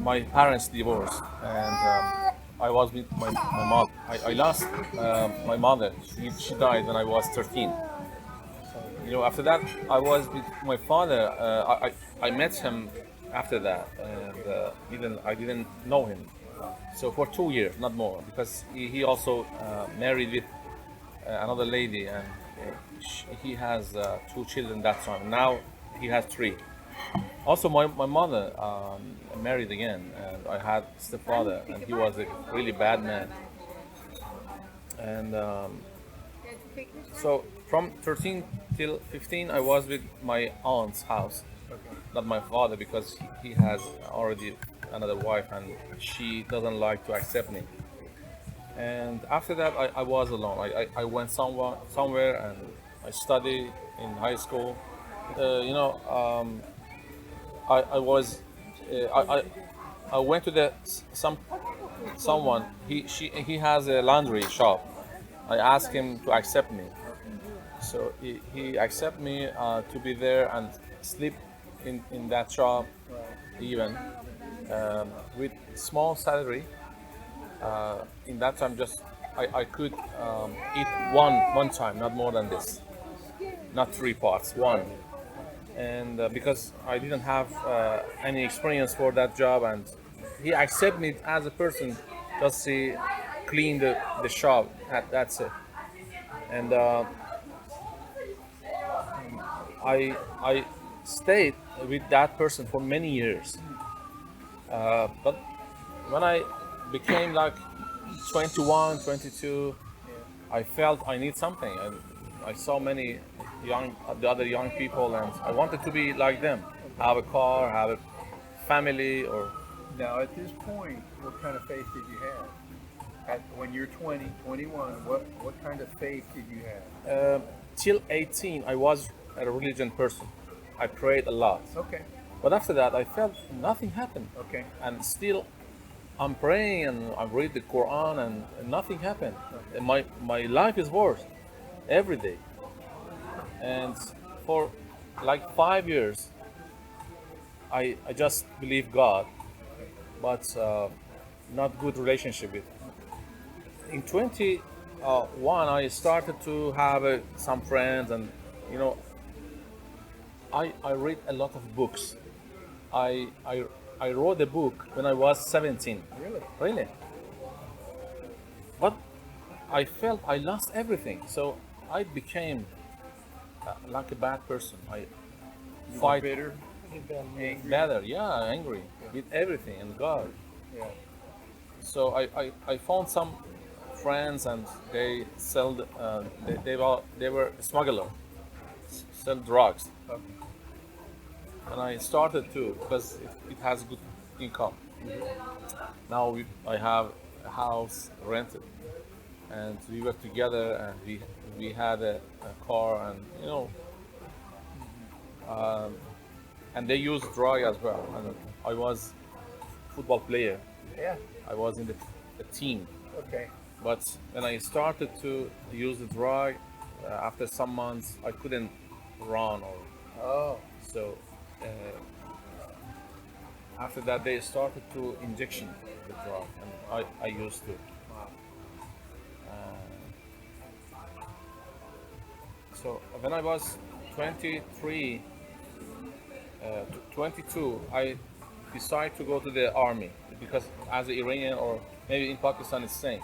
my parents divorced, and I was with my mom. I lost my mother. She died when I was 13. After that, I was with my father. I met him after that, and I didn't know him. So for 2 years, not more, because he also married with another lady, and he has two children that time. Now he has three. Also, my mother married again, and I had stepfather, and he was a really bad man. And so from 13 till 15, I was with my aunt's house, not my father, because he has already another wife, and she doesn't like to accept me. And after that, I was alone. I went somewhere, and I studied in high school. You know, I was I went to the someone. He has a laundry shop. I asked him to accept me, so he accepted me to be there and sleep in that shop, even with small salary. In that time, just I could eat one time, not more than this, not three parts, one. And because I didn't have any experience for that job, and he accepted me as a person, just to clean the shop. That's it. And I stayed with that person for many years. But when I became like 21, 22, I felt I need something. And I saw many the other young people, and I wanted to be like them, have a car, have a family, or Now, at this point, what kind of faith did you have? When you're 20, 21, what kind of faith did you have? till 18, I was a religion person. I prayed a lot. Okay, But after that, I felt nothing happened. okay. And still, I'm praying and I read the Quran, and nothing happened. And my life is worse every day. And for like 5 years, I just believe God, but not good relationship with. In 21, I started to have some friends, and you know, I read a lot of books. I, I, I wrote a book when I was 17. Really? Really? But I felt I lost everything. So I became like a bad person. I You were fight bitter, angry. better, yeah, angry with everything and God. Yeah. So I found some friends, and they sold they were smuggler, sell drugs, Okay. and I started to, because it has good income. Now I have a house rented, and we were together, and we had a car, and and they used drug as well. And I was football player. Yeah. I was in the team. Okay. But when I started to use the drug, after some months, I couldn't run, or Oh. so. Uh, After that, they started to injection the drug, and I used to. Wow. So when I was 23, 22, I decided to go to the army, because as an Iranian, or maybe in Pakistan it's same.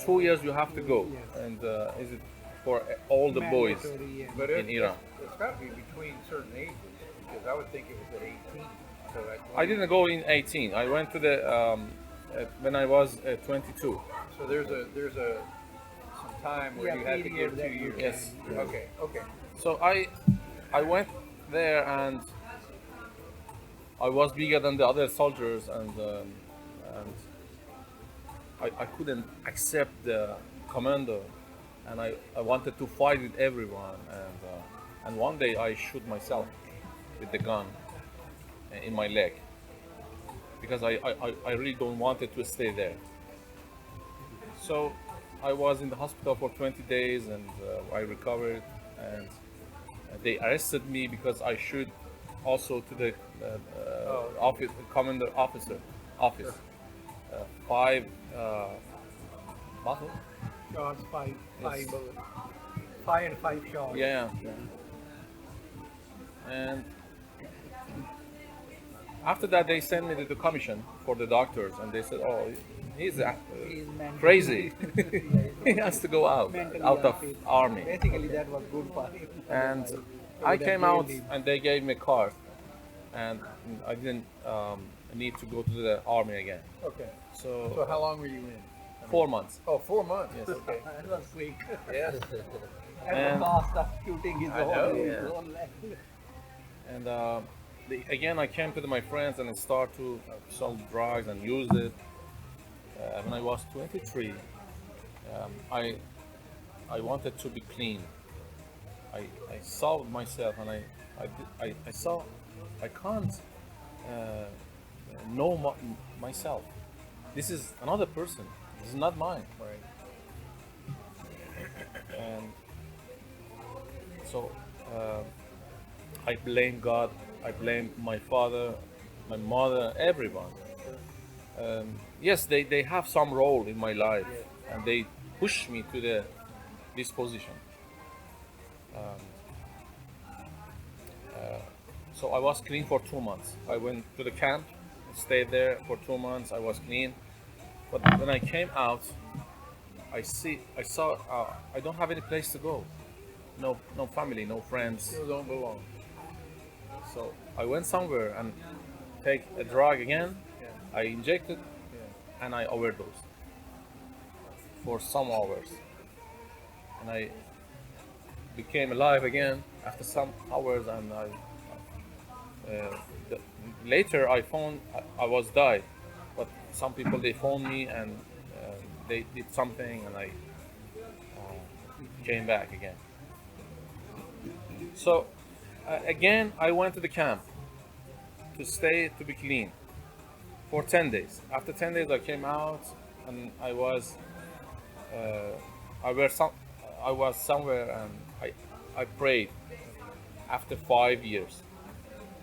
2 years you have to go, and is it for all the boys But in Iran? it's got to be between certain ages, because I would think it was at 18. So at I 20 didn't go in 18. I went to the when I was 22. So there's a some time where you had to give 2 years. Yes. Okay. Okay. So I went there, and I was bigger than the other soldiers, and I couldn't accept the commando, and I wanted to fight with everyone, and one day I shoot myself with the gun in my leg, because I really don't wanted to stay there. So I was in the hospital for 20 days, and I recovered, and they arrested me because I shoot also to the office, commander officer. office. Five bottles. Shots, five, Yes. bullets. 5 shots. Yeah. And after that, they sent me to the commission for the doctors, and they said, "Oh, he's He's mentally- crazy. He has to go out mentally of unfit. army." Basically, that was good for him. And Otherwise, I would have came out, jailed him. and they gave me a card, and I didn't need to go to the army again. Okay. So So how long were you in? 4 months. Oh, 4 months. Yes. Okay. That was quick. Yes. And And- the cost of shooting his I own, know, his yeah. own leg. And again, I came to my friends and I started to sell drugs and use it. When I was 23, I wanted to be clean. I saw myself and I saw I can't know myself. This is another person. This is not mine. Right. And so I blame God, I blame my father, my mother, everyone. Yes, they have some role in my life, and they push me to this position. So I was clean for 2 months. I went to the camp, stayed there for 2 months. I was clean, but when I came out, I saw I don't have any place to go. No family, no friends. Still don't belong. So I went somewhere and take a drug again. Yeah. I injected Yeah. and I overdosed for some hours. And I became alive again after some hours. And later I found I was died, but some people they phoned me and they did something, and I came back again. So again, I went to the camp to stay to be clean for 10 days. After 10 days, I came out and I was somewhere, and I prayed. After 5 years,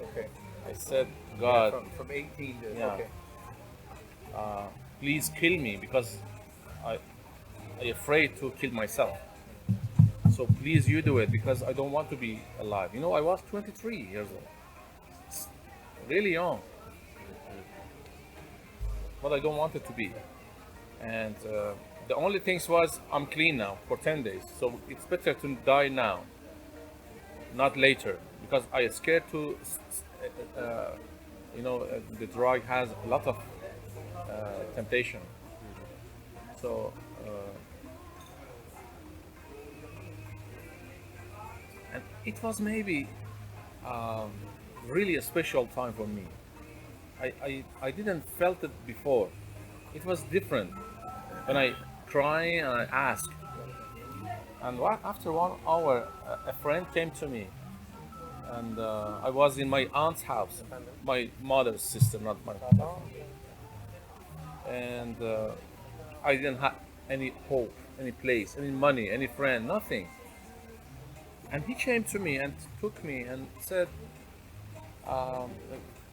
Okay. I said, Yeah, God, from 18 to Yeah. okay. please kill me, because I afraid to kill myself. So please you do it, because I don't want to be alive. You know, I was 23 years old. It's really young. But I don't want it to be. And the only thing was I'm clean now for 10 days. So it's better to die now, not later, because I am scared to, the drug has a lot of temptation. So, and it was maybe really a special time for me. I didn't felt it before. It was different when I cry and I ask. And after 1 hour, a friend came to me, and I was in my aunt's house, my mother's sister, not my father. And I didn't have any hope, any place, any money, any friend, nothing. And he came to me and took me and said,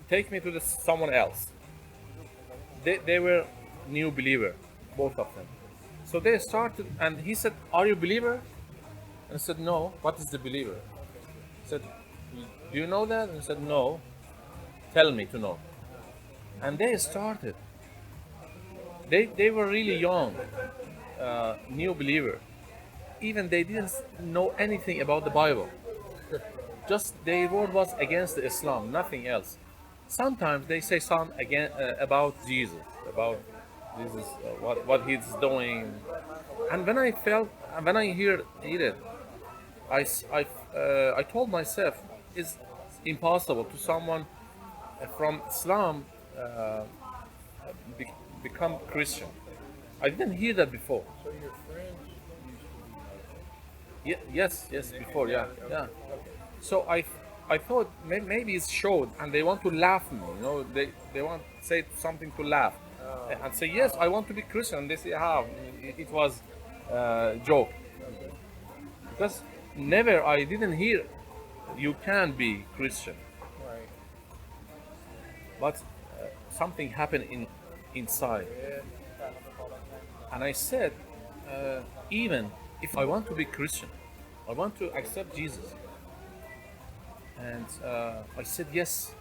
take me to someone else. They were new believer, both of them. So they started, and he said, are you a believer? And I said, no. What is the believer? He said, do you know that? And I said, no. Tell me to know. And they started. They were really young, new believer. Even they didn't know anything about the Bible. Just their word was against Islam, nothing else. Sometimes they say something again about Jesus, what he's doing. And when I hear it, I told myself, it's impossible to someone from Islam become Christian. I didn't hear that before. So your friends used to be Yes, before, yeah. So I thought maybe it's showed, and they want to laugh me. You know, they want to say something to laugh, and say yes, I want to be Christian. And they say, it was joke, because I didn't hear you can be Christian. right. But something happened inside, and I said, even if I want to be Christian, I want to accept Jesus, and I said yes,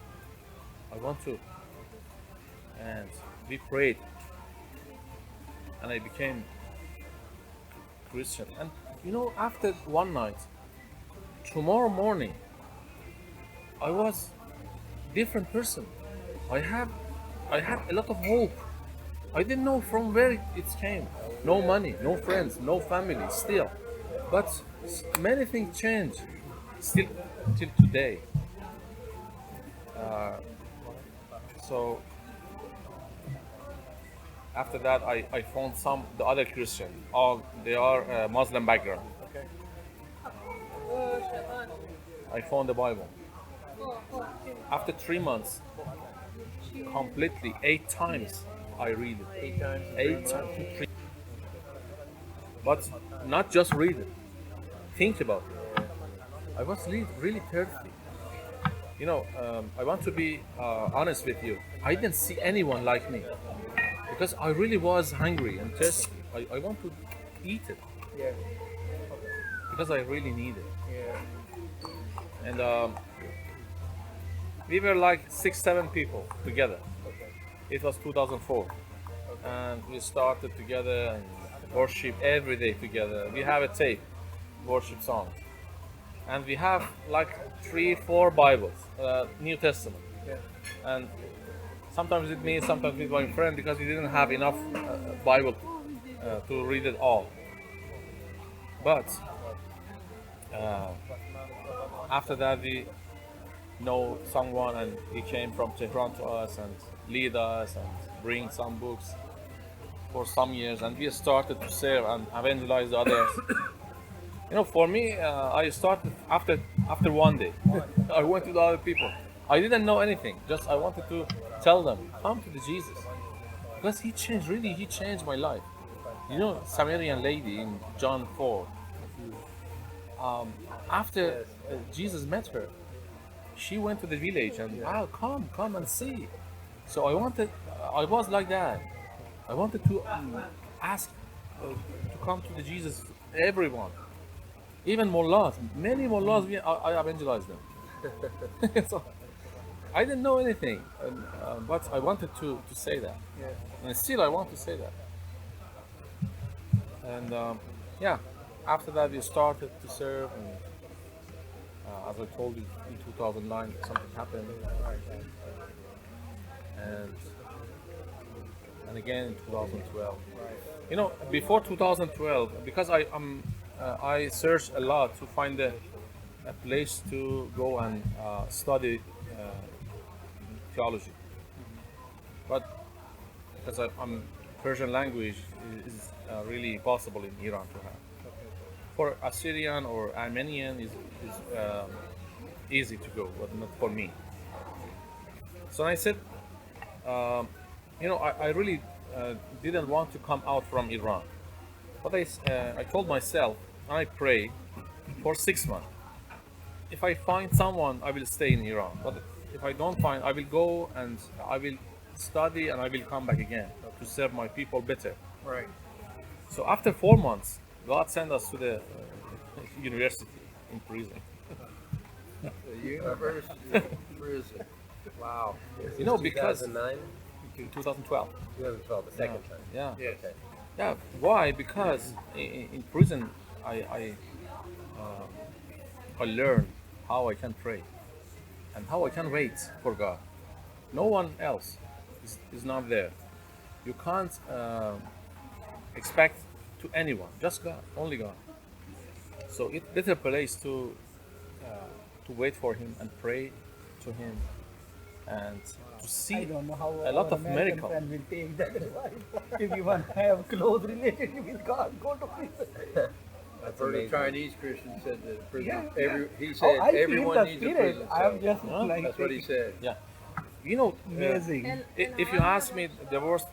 I want to, and we prayed, and I became Christian. And after one night, tomorrow morning, I was different person. I had a lot of hope. I didn't know from where it came. No money, no friends, no family still. But many things changed still till today. So after that, I found the other Christian. All they are Muslim background. I found the Bible. After 3 months, completely 8 times I read it. 8 times. 8 times. But not just read it. Think about it. I was really thirsty. I want to be honest with you. I didn't see anyone like me because I really was hungry and thirsty. I want to eat it Yeah. because I really need it. Yeah. And we were like 6-7 people together. Okay. It was 2004, and we started together and worship every day together. We have a tape, worship songs, and we have like 3-4 Bibles, New Testament, Yeah. and sometimes with me, sometimes with my friend, because we didn't have enough Bible to read it all. But after that, we know someone, and he came from Tehran to us and lead us and bring some books for some years, and we started to serve and evangelize the others. For me, I started after one day. I went to the other people. I didn't know anything. Just I wanted to tell them, come to the Jesus, because he changed my life. Samaritan lady in John 4. After Jesus met her, she went to the village and come and see. So I was like that. I wanted to ask to come to the Jesus, everyone, even mullahs, many mullahs. I evangelized them. So I didn't know anything, but I wanted to say that, Yeah. and still I want to say that. And after that we started to serve, and as I told you, in 2009 something happened, and again in 2012. Before 2012, because I searched a lot to find a place to go and study theology, but because I'm Persian language is really possible in Iran to have. For Assyrian or Armenian is easy to go, but not for me. So I said, I really didn't want to come out from Iran. But I told myself, I pray for 6 months. If I find someone, I will stay in Iran. But if I don't find, I will go and I will study and I will come back again to serve my people better. Right. So after 4 months, God sent us to the university in prison. The university prison. Wow. Because 2009, 2012. 2012, the second time. Yeah. Yes. Okay. Yeah. Why? Because in prison, I learned how I can pray and how I can wait for God. No one else is not there. You can't expect to anyone, just God, only God. So it's better place to wait for Him and pray to Him and to I see don't know how a lot our of American miracles. friend will take that advice. If you want to have close relationship with God, go to prison. I've heard a amazing. Chinese Christian said that prison. Yeah. He said I feel everyone the needs a spirit. prison I am cell. just Huh? like That's what he said. Yeah. amazing. If you ask me, the worst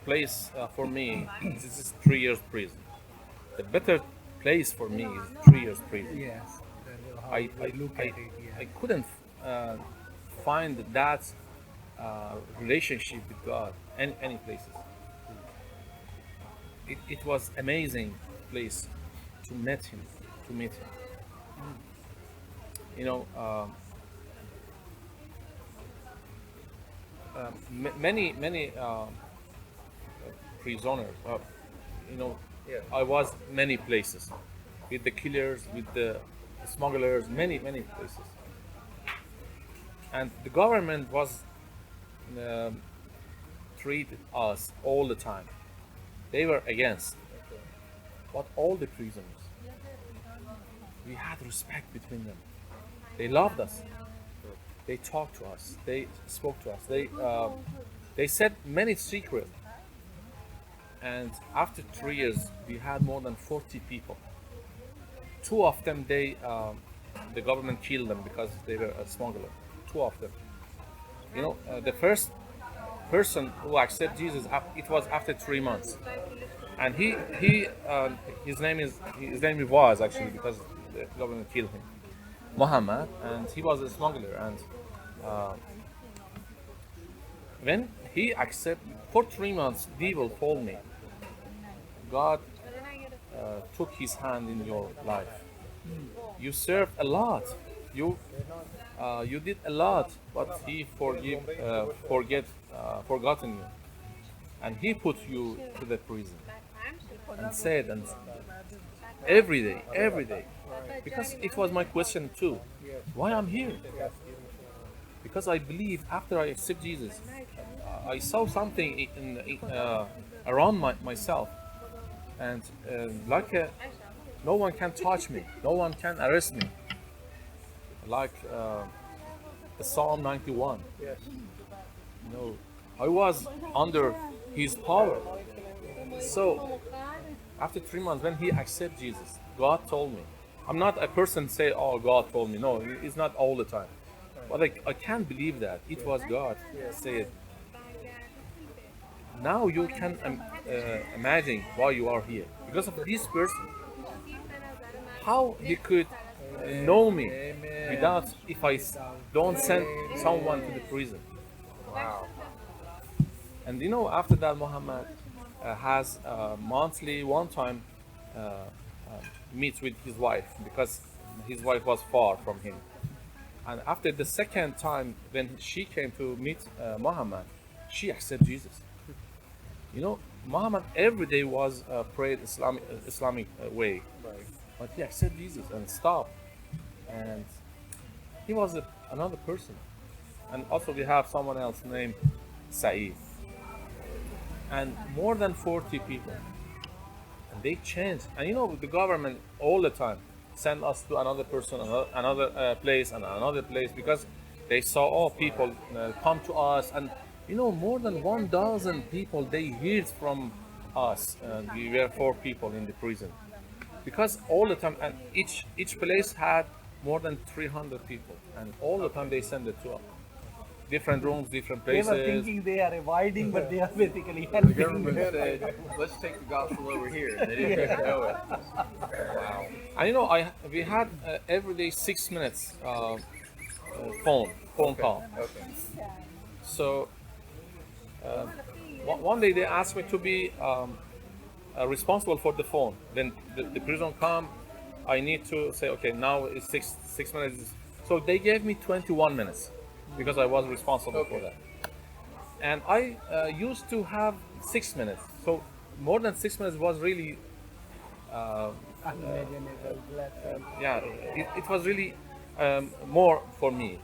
place for me is 3 years prison. The better place for me is 3 years prison. Yes. That is how I we look at it. Yeah. I couldn't find that relationship with God, any places. It was amazing place to meet him, to meet him. You know, many prisoners. You know, Yeah. I was many places with the killers, with the smugglers, many places, and the government was um, treated us all the time. They were against, but all the prisoners, we had respect between them. They loved us. They talked to us. They spoke to us. They said many secrets. And after 3 years, we had more than 40 people. Two of them, the government killed them because they were a smuggler. Two of them. You know, the first person who accepted Jesus, it was after 3 months, and his name was actually because the government killed him, Muhammad, and he was a smuggler. And when he accepted, for 3 months, people told me, God took his hand in your life. You served a lot. You did a lot, but he forgotten you, and he put you to the prison. And said, and every day, because it was my question too, why I'm here? Because I believe after I accept Jesus, I saw something around myself, and no one can touch me, no one can arrest me, like the Psalm 91. Yes. You know, I was under his power. So after 3 months, when he accepted Jesus, God told me. I'm not a person say, "Oh, God told me." No, it's not all the time. But I can't believe that it was God said. Now you can imagine why you are here, because of this person. How he could know me without, if I don't send someone to the prison. Wow. And you know, after that, Muhammad has monthly, one time, meets with his wife, because his wife was far from him. And after the second time, when she came to meet Muhammad, she accepted Jesus. You know, Muhammad every day was prayed Islamic way, Right. but he accepted Jesus and stopped. And he was another person. And also we have someone else named Saeed. And more than 40 people. And they changed. And you know, the government all the time send us to another person, another place, and another place, because they saw all people come to us. And you know, more than 1,000 people they heard from us. And we were 4 people in the prison, because all the time, and each place had more than 300 people, and all the time they send it to us. Different rooms, different They places. were thinking they are avoiding, but they are basically The helping. government said, "Let's take the gospel over here." They didn't even know it. Wow. And you know, we had every day 6 minutes phone call. Okay. So one day they asked me to be responsible for the phone. Then the prison come, I need to say, okay, now it's six minutes. So they gave me 21 minutes because I was responsible for that. And I used to have 6 minutes. So more than 6 minutes was really, Unimaginable blessing. yeah, it was really more for me.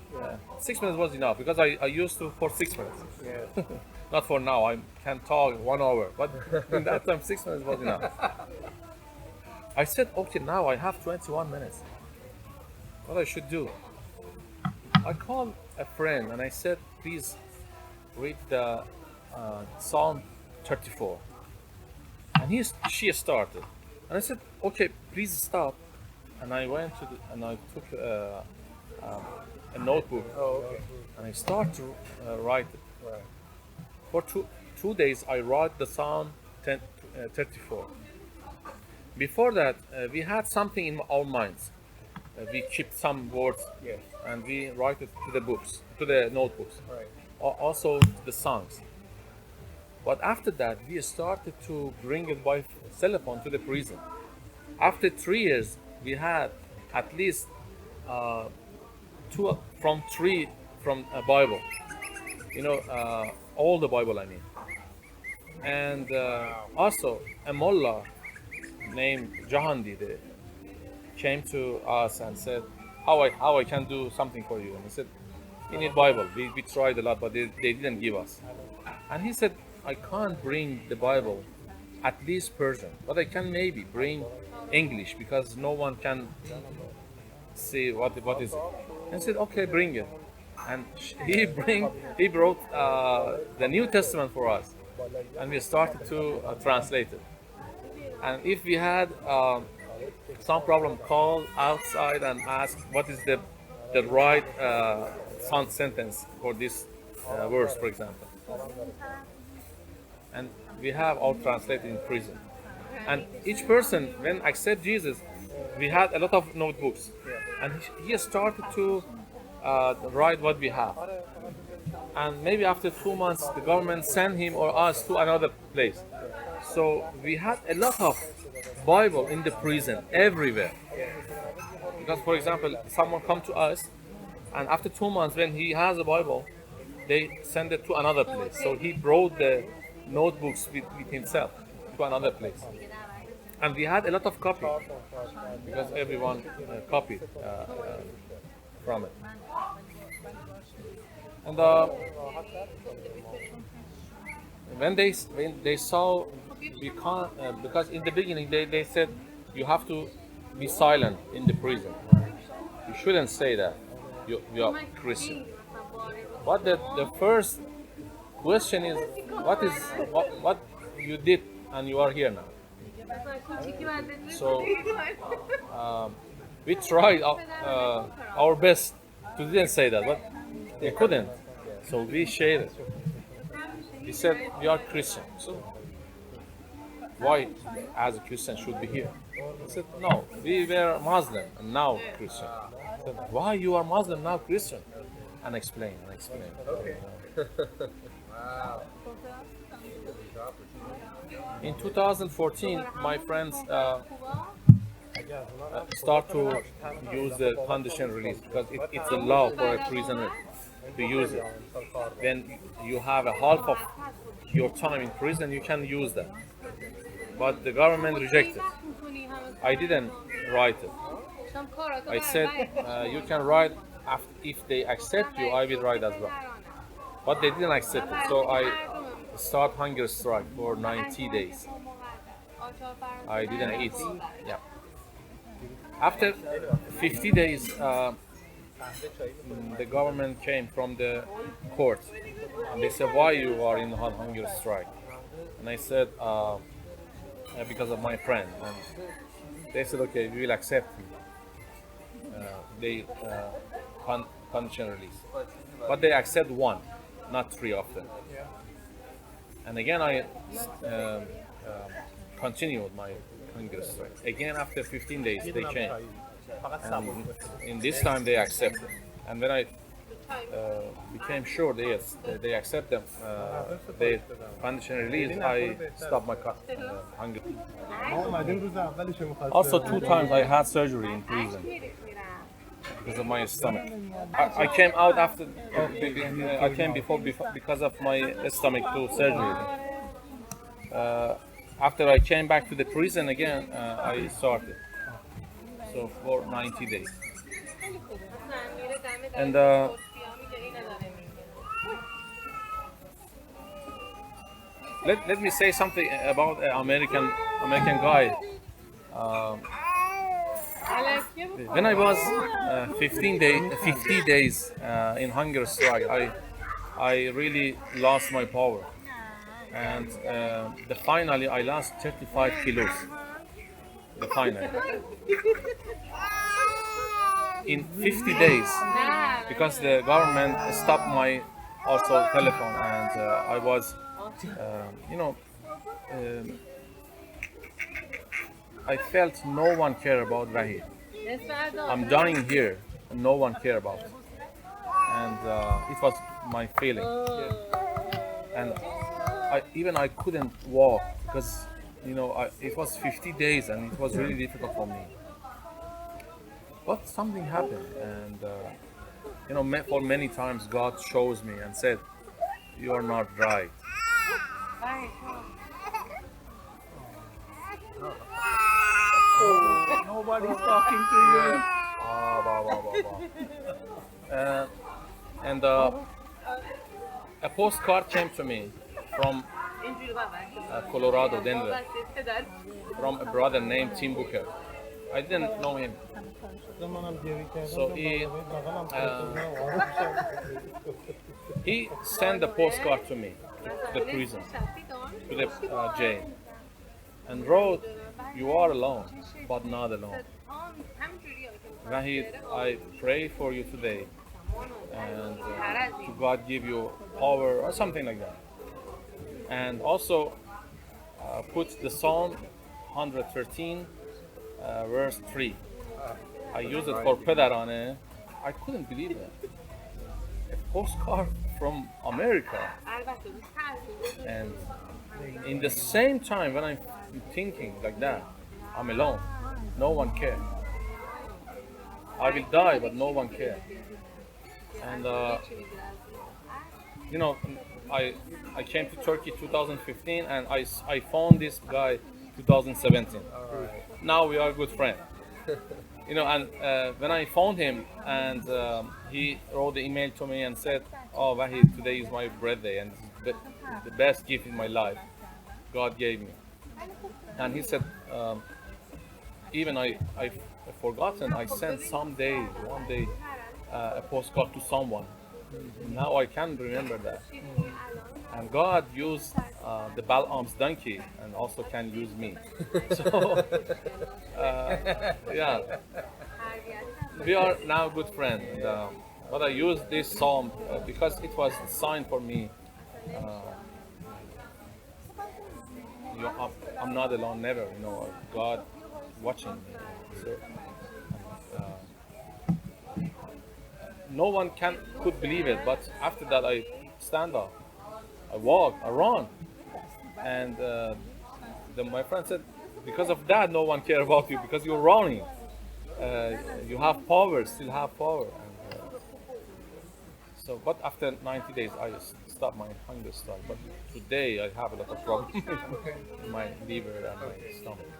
6 minutes was enough, because I used to for 6 minutes. Yeah. Not for now, I can talk 1 hour, but in that time 6 minutes was enough. I said, okay, now I have 21 minutes. What I should do? I called a friend and I said, please read the Psalm 34. And she started. And I said, okay, please stop. And I went and I took a notebook. Oh, okay. And I started to write it. Right. For two days, I wrote the Psalm 34. Before that, we had something in our minds. We kept some words, Yes. and we write it to the books, to the notebooks. Right. also the songs. But after that, we started to bring it by telephone to the prison. After 3 years, we had at least three from a Bible. All the Bible, I mean. And also a mullah named Jahandi came to us and said, how I can do something for you. And he said, you need Bible. We tried a lot, but they didn't give us. And he said, I can't bring the Bible, at least Persian, but I can maybe bring English because no one can see what is it. And said, okay, bring it. And he brought the New Testament for us, and we started to translate it. And if we had some problem, call outside and ask what is the right sentence for this verse, for example. And we have all translated in prison. And each person, when accept Jesus, we had a lot of notebooks, and he started to write what we have. And maybe after 2 months, the government sent him or us to another place. So we had a lot of Bible in the prison everywhere. Because, for example, someone come to us, and after 2 months, when he has a Bible, they send it to another place. So he brought the notebooks with himself to another place. And we had a lot of copy because everyone copied from it. And when they saw we can't, because in the beginning they said you have to be silent in the prison. You shouldn't say that you are Christian. But the first question is what you did and you are here now. So we tried our best to didn't say that, but we couldn't. So we shared it. He said we are Christian. So why, as a Christian, should be here? I said no, we were Muslim and now Christian. I said, why you are Muslim now Christian? And explain. Okay. Wow. In 2014, my friends start to use the conditional release because it's a law for a prisoner to use it. Then you have a half of your time in prison, you can use that. But the government rejected. I didn't write it. I said, you can write if they accept you, I will write as well. But they didn't accept it, so I start hunger strike for 90 days. I didn't eat. Yeah. After 50 days, the government came from the court and they said, why you are in hunger strike? And I said, because of my friend. And they said, okay, we will accept you. They conditional release. But they accept one, not three of them. And again, I continued my hunger strike. Again, after 15 days, they changed. And in this time, they accepted. And when I became sure they accept them, they conditional release, I stopped my hunger. Also, 2 times I had surgery in prison because of my stomach. I came out after. I came before because of my stomach to surgery. After I came back to the prison again, I started. So for 90 days. And let me say something about an American guy. When I was 50 days in hunger strike, I really lost my power, and finally I lost 35 kilos. Finally, in 50 days, because the government stopped my also telephone, and I was, I felt no one care about Rahid. I'm dying here, and no one care about it. And it was my feeling. And I couldn't walk because it was 50 days and it was really difficult for me. But something happened, and for many times God shows me and said, "You are not right." Nobody's talking to you. And a postcard came to me from Colorado, Denver, from a brother named Tim Booker. I didn't know him. So he sent the postcard to me, to the prison, to the jail, and wrote, "You are alone, but not alone. Wahid, I pray for you today, and to God give you power," or something like that. And also put the Psalm 113, verse 3. I used it for Pedarane. I couldn't believe it. A postcard from America. And in the same time, when I'm thinking like that, I'm alone. No one cares. I will die, but no one cares. And I came to Turkey 2015, and I found this guy 2017. Now we are good friends. And when I found him, and he wrote the email to me and said, "Oh, Wahid, today is my birthday, and this is the best gift in my life God gave me." And he said, even I forgotten, I sent one day, a postcard to someone. Now I can remember that. And God used the Balaam's donkey and also can use me. So, yeah, we are now good friends. But I used this psalm because it was a sign for me. I'm not alone, never. God watching me. So, no one could believe it. But after that, I stand up. I walk, I run, and my friend said, "Because of that, no one cares about you because you're running. You have power, still have power." And but after 90 days, I stopped my hunger strike. But today, I have a lot of problems in my liver and my stomach.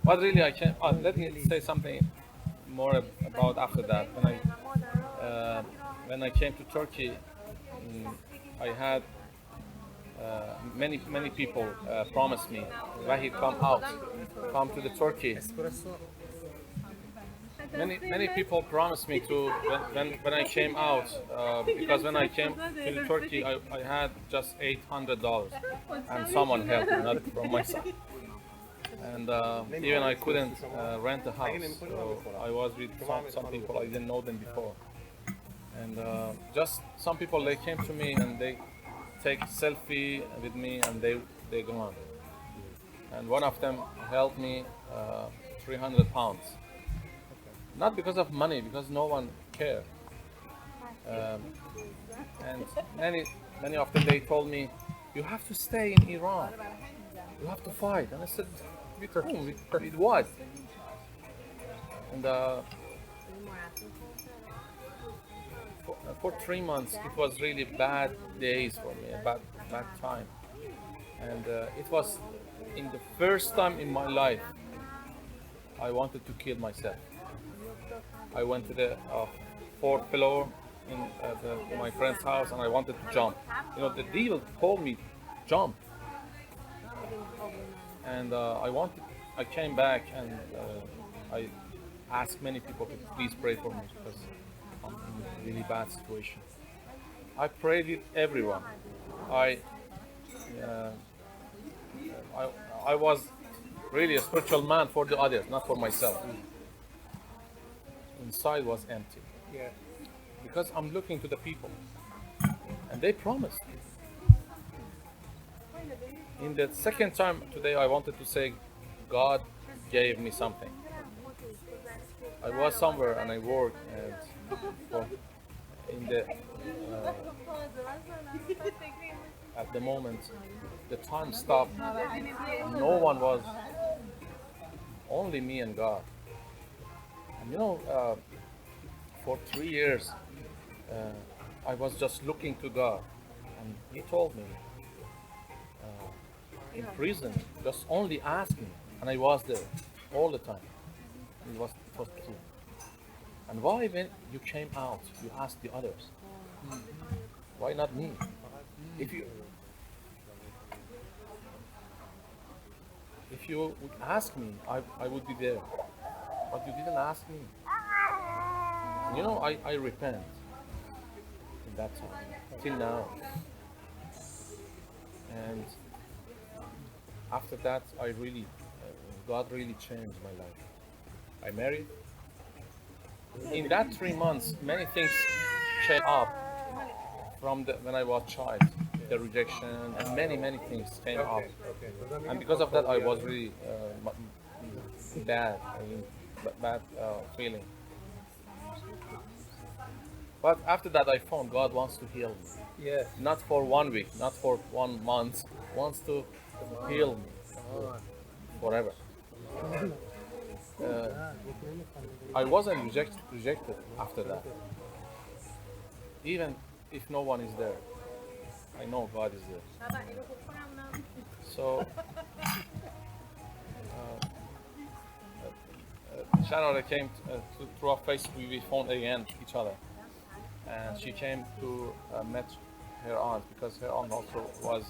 But really, I can't. Let me say something more about after that. When I came to Turkey, I had. Many people promised me, "Wahid, come to the Turkey." Many people promised me to when I came out, because when I came to the Turkey, I had just $800, and someone helped me, not from myself. And even I couldn't rent a house, so I was with some people, I didn't know them before. And just some people, they came to me and they take selfie with me and they gone. And one of them helped me 300 pounds. Not because of money, because no one cared. And many of them, they told me, "You have to stay in Iran. You have to fight." And I said, "With whom? With what?" And for 3 months, it was really bad days for me, a bad time. And it was in the first time in my life I wanted to kill myself. I went to the fourth floor in my friend's house, and I wanted to jump. The devil told me, "Jump." And I came back, and I asked many people to please pray for me because I'm in a really bad situation. I prayed with everyone. I was really a spiritual man for the others, not for myself. Inside was empty. Yeah. Because I'm looking to the people, and they promised. In the second time today, I wanted to say, God gave me something. I was somewhere and I worked, and for in the at the moment the time stopped. No one was, only me and God. And for 3 years, I was just looking to God, and He told me, in prison, just only ask me, and I was there all the time. It was true. And why, when you came out, you asked the others? Why not me? If you would ask me, I would be there. But you didn't ask me. I repent in that time, till now. And after that, God really changed my life. I married. In that 3 months, many things changed up from when I was child. The rejection and many things came up. And because of that, I was really bad feeling. But after that, I found God wants to heal me. Yes. Not for 1 week, not for 1 month. Wants to heal me forever. I wasn't rejected after that. Even if no one is there, I know God is there. So, Sharon came through our Facebook. We found again each other, and she came to met her aunt, because her aunt also was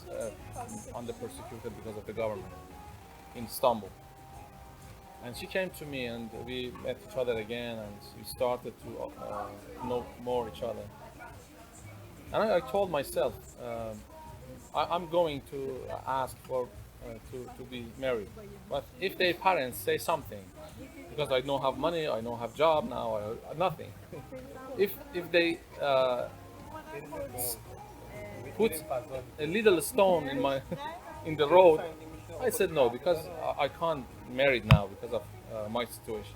under persecuted because of the government in Istanbul. And she came to me, and we met each other again, and we started to know more each other. And I told myself, I'm going to ask for to be married. But if their parents say something, because I don't have money, I don't have job now, nothing. If they put a little stone in the road, I said no, because I can't marry now because of my situation.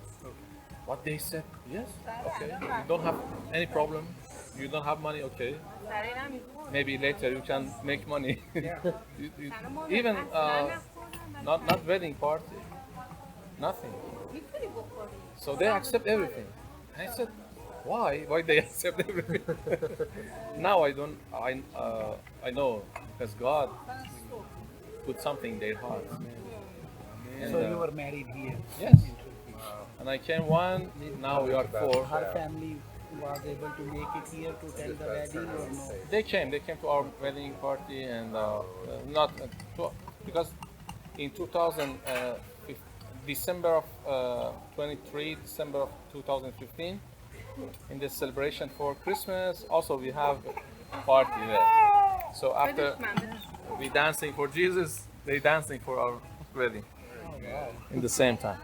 But they said yes, okay. You don't have any problem. You don't have money, okay. Maybe later you can make money. Even not wedding party, nothing. So they accept everything. And I said, why? Why they accept everything? Now I don't. I know, because God put something in their hearts. And, So you were married here? Yes. And I came one. Now we are 4. Her family was able to make it here to attend the wedding or no? They came to our wedding party, and because in 2000, December of 23, December of 2015, in the celebration for Christmas, also we have a party there. So after we dancing for Jesus, they dancing for our wedding in the same time.